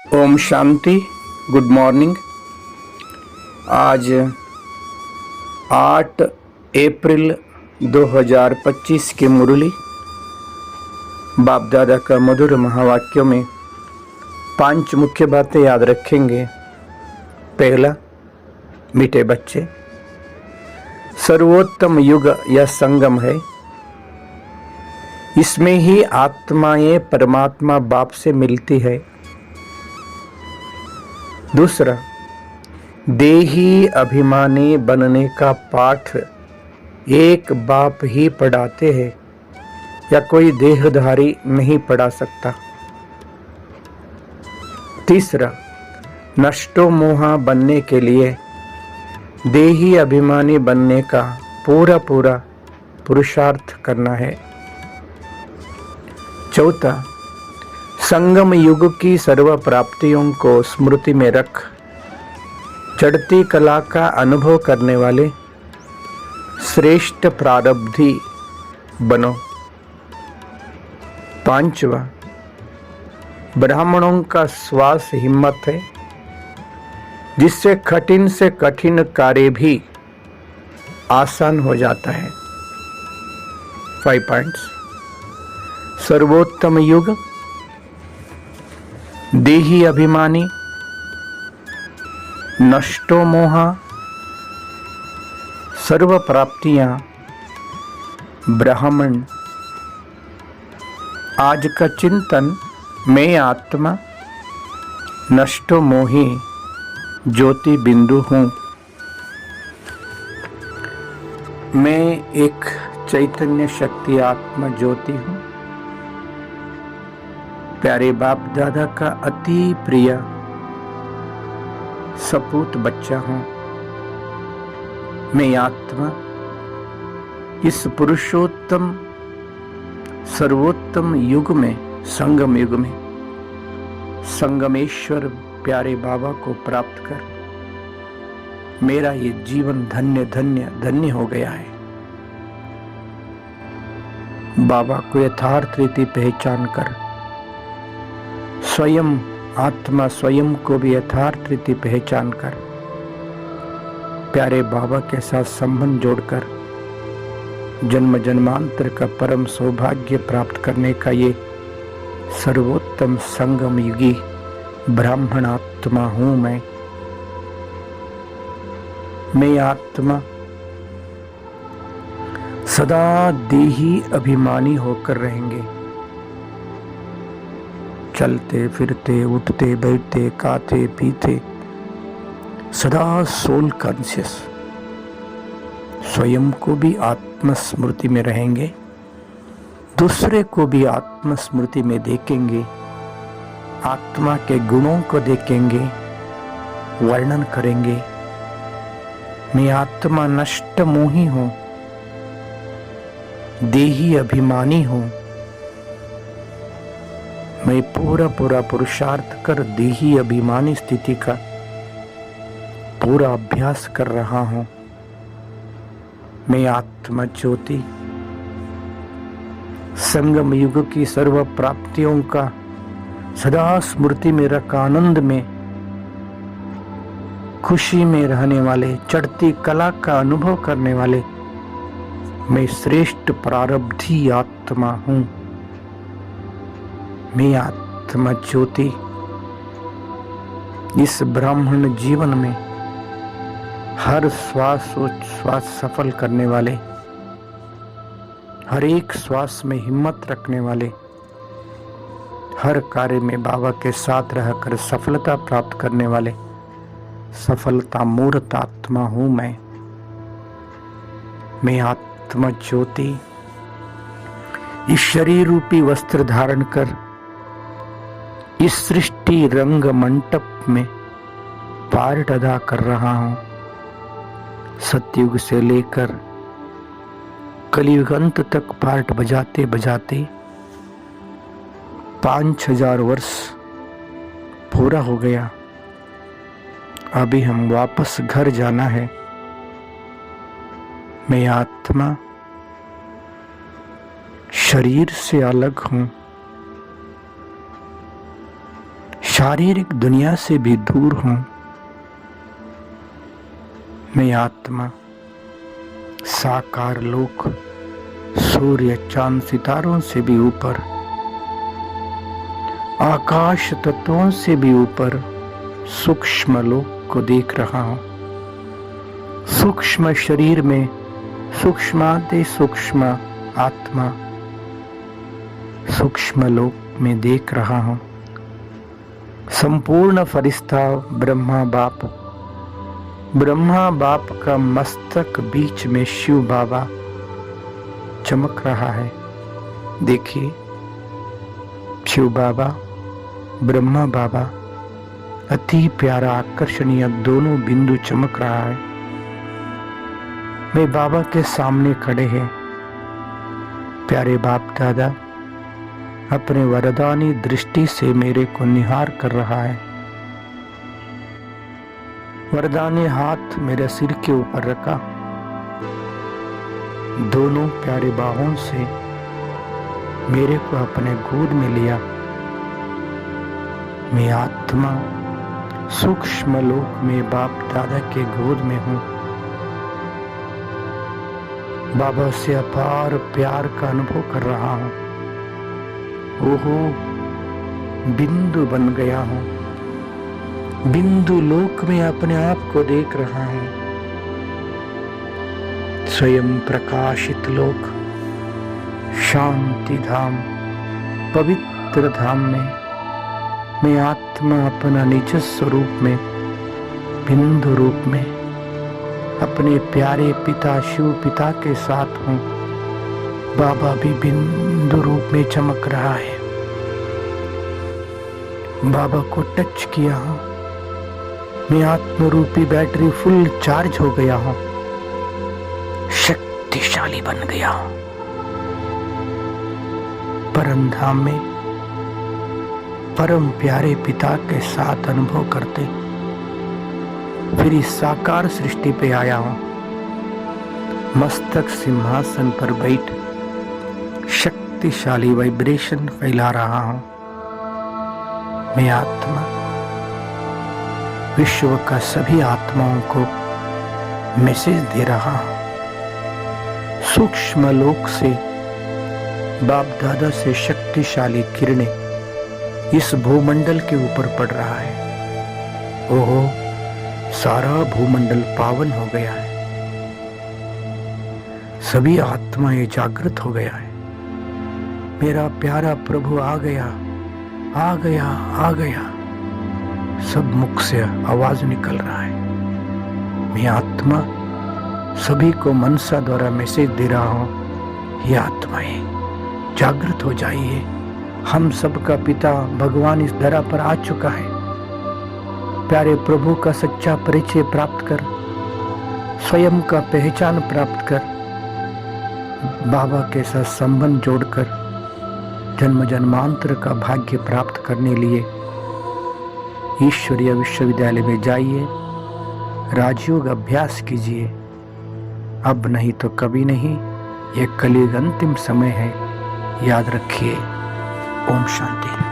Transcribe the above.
Om Shanti. Good morning. आज 8 अप्रैल 2025 की मुरली बाप दादा का मधुर महावाक्यों में 5 मुख्य बातें याद रखेंगे। पहला, मीठे बच्चे, सर्वोत्तम युग यह संगम है। इसमें ही आत्माएं परमात्मा बाप से मिलती है। दूसरा, देही अभिमानी बनने का पाठ एक बाप ही पढ़ाते हैं या कोई देहधारी नहीं पढ़ा सकता। तीसरा, नष्टो मोहा बनने के लिए देही अभिमानी बनने का पूरा पुरुषार्थ करना है। चौथा, संगम युग की सर्व प्राप्तियों को स्मृति में रख चढ़ती कला का अनुभव करने वाले श्रेष्ठ प्रारब्धी बनो। पांचवा, ब्राह्मणों का श्वास हिम्मत है, जिससे कठिन से कठिन कार्य भी आसान हो जाता है। 5 पॉइंट्स। सर्वोत्तम युग, देही अभिमानी, नष्टो मोहा, सर्व प्राप्तियां, ब्राह्मण। आज का चिंतन, मैं आत्मा नष्टो मोही ज्योति बिंदु हूं। मैं एक चैतन्य शक्ति आत्मा ज्योति हूं। प्यारे बाप दादा का अति प्रिय सपूत बच्चा हूं। मैं आत्मा इस पुरुषोत्तम सर्वोत्तम युग में, संगम युग में, संगमेश्वर प्यारे बाबा को प्राप्त कर मेरा ये जीवन धन्य धन्य धन्य हो गया है। बाबा को यथार्थ रीति पहचान कर स्वयं आत्मा स्वयं को भी यथार्थ रीति पहचान कर प्यारे बाबा के साथ संबंध जोड़कर जन्म जन्मांतर का परम सौभाग्य प्राप्त करने का ये सर्वोत्तम संगम युगी ब्राह्मण आत्मा हूं। मैं आत्मा सदा देही अभिमानी होकर रहेंगे। चलते फिरते उठते बैठते खाते पीते सदा सोल कॉन्शियस, स्वयं को भी आत्मस्मृति में रहेंगे, दूसरे को भी आत्मस्मृति में देखेंगे, आत्मा के गुणों को देखेंगे, वर्णन करेंगे। मैं आत्मा नष्ट मोही हूं, देही अभिमानी हूं। मैं पूरा पुरुषार्थ कर देही अभिमानी स्थिति का पूरा अभ्यास कर रहा हूं। मैं आत्मा ज्योति संगम युग की सर्व प्राप्तियों का सदा स्मृति में रख आनंद में, खुशी में रहने वाले, चढ़ती कला का अनुभव करने वाले मैं श्रेष्ठ प्रारब्धी आत्मा हूं। मैं आत्मा ज्योति इस ब्राह्मण जीवन में हर श्वास सफल करने वाले, हर एक श्वास में हिम्मत रखने वाले, हर कार्य में बाबा के साथ रहकर सफलता प्राप्त करने वाले सफलता मूर्त आत्मा हूं। मैं आत्मा ज्योति इस शरीर रूपी वस्त्र धारण कर इस सृष्टि रंग मंडप में पार्ट अदा कर रहा हूं। सतयुग से लेकर कलयुग अंत तक पार्ट बजाते बजाते 5000 वर्ष पूरा हो गया। अभी हम वापस घर जाना है। मैं आत्मा शरीर से अलग हूं। शारीरिक दुनिया से भी दूर हूं। मैं आत्मा साकार लोक, सूर्य चांद सितारों से भी ऊपर, आकाश तत्वों से भी ऊपर सूक्ष्म लोक को देख रहा हूं। सूक्ष्म शरीर में सूक्ष्माति सूक्ष्म आत्मा सूक्ष्म लोक में देख रहा हूं। संपूर्ण फरिश्ता ब्रह्मा बाप का मस्तक बीच में शिव बाबा चमक रहा है। देखिए, शिव बाबा, ब्रह्मा बाबा, अति प्यारा आकर्षणीय दोनों बिंदु चमक रहा है। मैं बाबा के सामने खड़े हैं। प्यारे बाप दादा अपने वरदानी दृष्टि से मेरे को निहार कर रहा है। वरदानी हाथ मेरे सिर के ऊपर रखा, दोनों प्यारे बाहों से मेरे को अपने गोद में लिया। मैं आत्मा सूक्ष्म लोक में बाप दादा के गोद में हूं। बाबा से अपार प्यार का अनुभव कर रहा हूं। ओहो, बिंदु बन गया हूं। बिंदु लोक में अपने आप को देख रहा हूं। स्वयं प्रकाशित लोक, शांति धाम, पवित्र धाम में मैं आत्मा अपना निज स्वरूप में बिंदु रूप में अपने प्यारे पिता शिव पिता के साथ हूं। बाबा भी बिंदु रूप में चमक रहा है। बाबा को टच किया हूं। मैं आत्मरूपी बैटरी फुल चार्ज हो गया हूं, शक्तिशाली बन गया हूं। परम धाम में परम प्यारे पिता के साथ अनुभव करते फिर इस साकार सृष्टि पे आया हूं। मस्तक सिंहासन पर बैठ शक्तिशाली वाइब्रेशन फैला रहा हूं। मैं आत्मा विश्व का सभी आत्माओं को मैसेज दे रहा हूं। सूक्ष्म लोक से बाप दादा से शक्तिशाली किरणें इस भूमंडल के ऊपर पड़ रहा है। ओहो, सारा भूमंडल पावन हो गया है। सभी आत्माएं जागृत हो गया है। मेरा प्यारा प्रभु आ गया, आ गया, आ गया। सब मुख से आवाज निकल रहा है। मैं आत्मा सभी को मनसा द्वारा मैसेज दे रहा हूं। ये आत्माएं जागृत हो जाइए। हम सबका पिता भगवान इस धरा पर आ चुका है। प्यारे प्रभु का सच्चा परिचय प्राप्त कर, स्वयं का पहचान प्राप्त कर, बाबा के साथ संबंध जोड़कर जन्म जन्मांतर का भाग्य प्राप्त करने लिए ईश्वरीय विश्वविद्यालय में जाइए, राजयोग अभ्यास कीजिए। अब नहीं तो कभी नहीं, ये कलयुग अंतिम समय है। याद रखिए। ओम शांति।